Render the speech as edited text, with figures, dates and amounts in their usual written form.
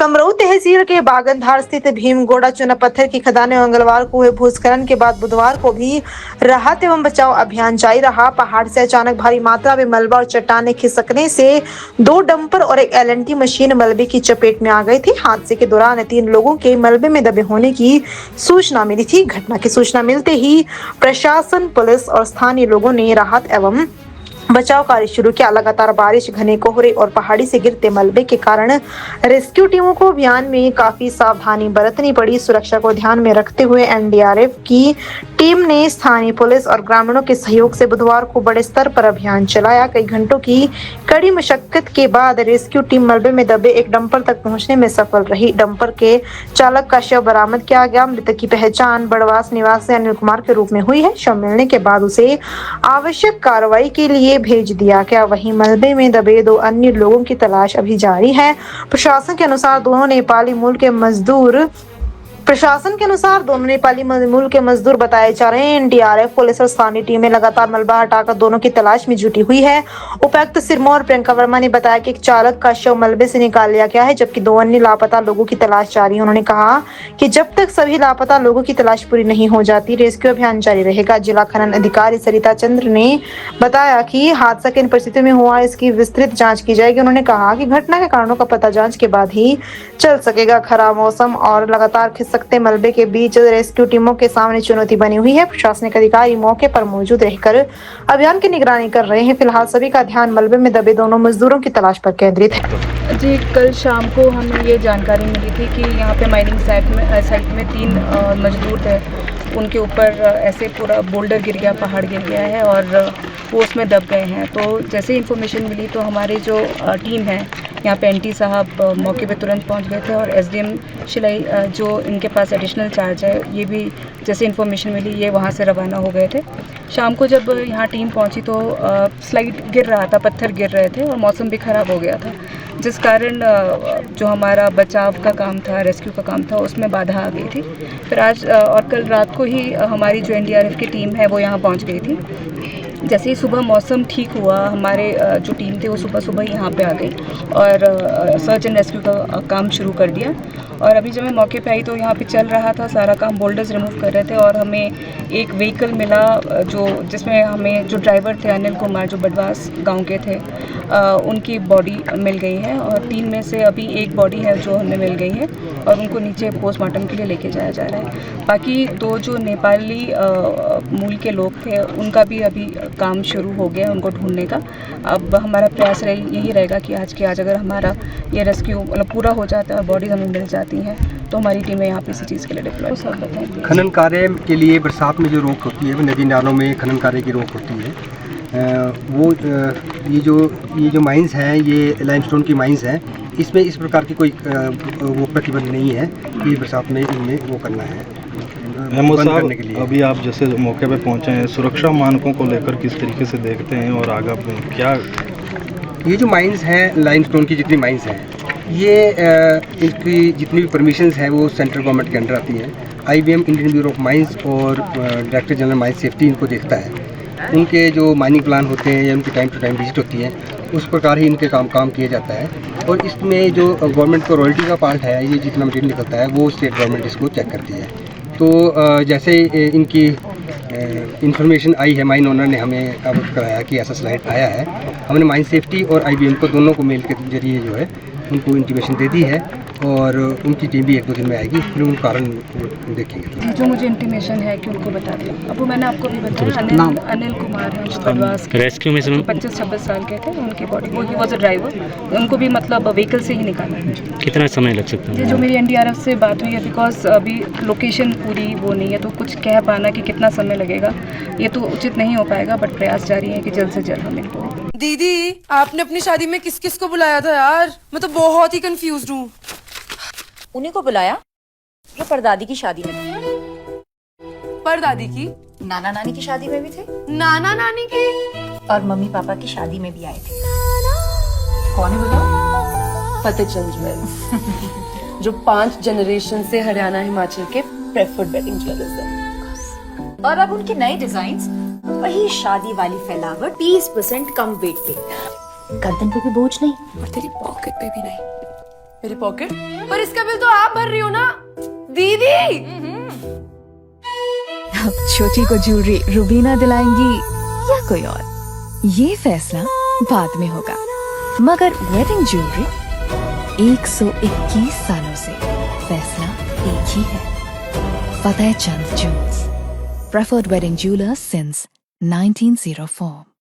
कमरू तहसील के बागनधार स्थित भीमगोड़ा चूना पत्थर की खदान में मंगलवार को हुए भूस्खलन के बाद बुधवार को भी राहत एवं बचाव अभियान जारी रहा। पहाड़ से अचानक भारी मात्रा में मलबा और चट्टाने खिसकने से 2 डंपर और एक एलएनटी मशीन मलबे की चपेट में आ गई थी। हादसे के दौरान 3 लोगों के मलबे में दबे होने की सूचना मिली थी। घटना की सूचना मिलते ही प्रशासन, पुलिस और स्थानीय लोगों ने राहत एवं बचाव कार्य शुरू किया। लगातार बारिश, घने कोहरे और पहाड़ी से गिरते मलबे के कारण रेस्क्यू टीमों को अभियान में काफी सावधानी बरतनी पड़ी। सुरक्षा को ध्यान में रखते हुए एनडीआरएफ की टीम ने स्थानीय पुलिस और ग्रामीणों के सहयोग से बुधवार को बड़े स्तर पर अभियान चलाया। कई घंटों की कड़ी मशक्कत के बाद रेस्क्यू टीम मलबे में दबे एक डंपर तक पहुंचने में सफल रही। डंपर के चालक का शव बरामद किया गया। मृतक की पहचान बड़वास निवासी अनिल कुमार के रूप में हुई है। शव मिलने के बाद उसे आवश्यक कार्रवाई के लिए भेज दिया गया। वहीं मलबे में दबे 2 अन्य लोगों की तलाश अभी जारी है। प्रशासन के अनुसार दोनों नेपाली मूल के मजदूर बताए जा रहे हैं। एनडीआरएफ, पुलिस और स्थानीय टीमें लगातार मलबा हटाकर दोनों की तलाश में जुटी हुई है। उपायुक्त सिरमौर प्रियंका वर्मा ने बताया कि एक चालक का शव मलबे से निकाल लिया गया है, जबकि 2 अन्य लापता लोगों की तलाश जारी है। उन्होंने कहा कि जब तक सभी लापता लोगों की तलाश पूरी नहीं हो जाती, रेस्क्यू अभियान जारी रहेगा। जिला खनन अधिकारी सरिता चंद्र ने बताया कि हादसा किन परिस्थितियों में हुआ, इसकी विस्तृत जाँच की जाएगी। उन्होंने कहा कि घटना के कारणों का पता जाँच के बाद ही चल सकेगा। खराब मौसम और लगातार खिसकते मलबे के बीच रेस्क्यू टीमों के सामने चुनौती बनी हुई है। प्रशासनिक अधिकारी मौके पर मौजूद रहकर अभियान की निगरानी कर रहे हैं। फिलहाल सभी का ध्यान मलबे में दबे दोनों मजदूरों की तलाश पर केंद्रित है। जी, कल शाम को हमें ये जानकारी मिली थी कि यहाँ पे माइनिंग साइट में 3 मजदूर थे। उनके ऊपर ऐसे पूरा बोल्डर गिर गया, पहाड़ गिर गया है और वो उसमें दब गए हैं। तो जैसे ही इन्फॉर्मेशन मिली तो हमारी जो टीम है यहाँ पे एनटी साहब मौके पे तुरंत पहुँच गए थे और एसडीएम शिलाई जो इनके पास एडिशनल चार्ज है, ये भी जैसे इन्फॉर्मेशन मिली ये वहाँ से रवाना हो गए थे। शाम को जब यहाँ टीम पहुँची तो स्लाइड गिर रहा था, पत्थर गिर रहे थे और मौसम भी ख़राब हो गया था, जिस कारण जो हमारा बचाव का काम था, रेस्क्यू का काम था, उसमें बाधा आ गई थी। फिर आज और कल रात को ही हमारी जो एनडीआरएफ की टीम है वो यहाँ पहुँच गई थी। जैसे ही सुबह मौसम ठीक हुआ, हमारे जो टीम थे वो सुबह यहाँ पे आ गई और सर्च एंड रेस्क्यू का काम शुरू कर दिया। और अभी जब मैं मौके पे आई तो यहाँ पे चल रहा था सारा काम, बोल्डर्स रिमूव कर रहे थे और हमें एक व्हीकल मिला जिसमें हमें जो ड्राइवर थे अनिल कुमार, जो बड़वास गांव के थे, उनकी बॉडी मिल गई है और 3 में से अभी एक बॉडी है जो हमें मिल गई है और उनको नीचे पोस्टमार्टम के लिए लेके जाया जा रहा है। बाकी 2 जो नेपाली मूल के लोग थे उनका भी अभी काम शुरू हो गया उनको ढूंढने का। अब हमारा प्रयास यही रहेगा कि आज के आज अगर हमारा ये रेस्क्यू मतलब पूरा हो जाता है और बॉडीज हमें मिल जाती हैं तो हमारी टीमें यहाँ पे इसी चीज़ के लिए डिप्लॉय। सब बताएं। खनन कार्य के लिए बरसात में जो रोक होती है, नदी नालों में खनन कार्य की रोक होती है, ये जो माइंस हैं, ये लाइमस्टोन की माइंस हैं, इसमें इस प्रकार की कोई वो प्रतिबंध नहीं है कि बरसात में इनमें वो करना है। करने के लिए अभी आप जैसे मौके पे पहुंचे हैं, सुरक्षा मानकों को लेकर किस तरीके से देखते हैं और आगे क्या? ये जो माइंस हैं, लाइमस्टोन की जितनी माइंस हैं, ये इनकी जितनी भी परमिशंस हैं वो सेंट्रल गवर्नमेंट के अंडर आती हैं। IBM, Indian bureau of mines और डायरेक्टर जनरल माइंस सेफ्टी इनको देखता है। उनके जो माइनिंग प्लान होते हैं या उनकी टाइम टू टाइम विजिट होती है, उस प्रकार ही इनके काम किया जाता है। और इसमें जो गवर्नमेंट को रॉयल्टी का पार्ट है, ये जितना मटीरियल निकलता है वो स्टेट गवर्नमेंट इसको चेक करती है। तो जैसे इनकी इन्फॉर्मेशन आई है, माइन ओनर ने हमें अवगत कराया कि ऐसा स्लाइड आया है, हमने माइन सेफ्टी और आईबीएम को दोनों को मेल के जरिए जो है उनको इंटीमेशन दे दी है और उनकी टीम भी 1-2 दिन में आएगी, फिर उन कारण देखेंगे। जो मुझे इंटीमेशन है कि उनको बता दिया। अब वो मैंने आपको भी बताया, अनिल कुमार है, बड़वास रेस्क्यू में 25-26 साल के थे, उनकी बॉडी वो ही वॉज अ ड्राइवर, उनको भी मतलब व्हीकल से ही निकाला है। कितना समय लग सकता है? जो मेरी एनडीआरएफ से बात हुई है, बिकॉज अभी लोकेशन पूरी वो नहीं है तो कुछ कह पाना कि कितना समय लगेगा ये तो उचित नहीं हो पाएगा, बट प्रयास जारी है कि जल्द से जल्द हम इनको। दीदी, आपने अपनी शादी में किस किस को बुलाया था यार? मैं तो बहुत ही कंफ्यूज हूँ। उन्हीं को बुलाया जो परदादी की शादी में थे। परदादी की? नाना नानी की शादी में भी थे, नाना नानी की और मम्मी पापा की शादी में भी आए थे। कौन है बताओ? फतेह चंद ज्वेलर्स जो 5 जनरेशन से हरियाणा हिमाचल के प्रेफर्ड वेडिंग ज्वेलर्स हैं। और अब उनके नए डिजाइन्स, वही शादी वाली फैलावट, 30% कम वेट पे, गर्दन पे भी बोझ नहीं और तेरी पॉकेट पे भी नहीं। मेरी पॉकेट, पर इसका बिल तो आप भर रही हो ना दीदी। अब छोटी को ज्वेलरी रुबीना दिलाएंगी या कोई और, ये फैसला बाद में होगा, मगर वेडिंग ज्वेलरी 121 सालों से फैसला एक ही है। Fateh Chand jewels, preferred wedding jewellers since 1904।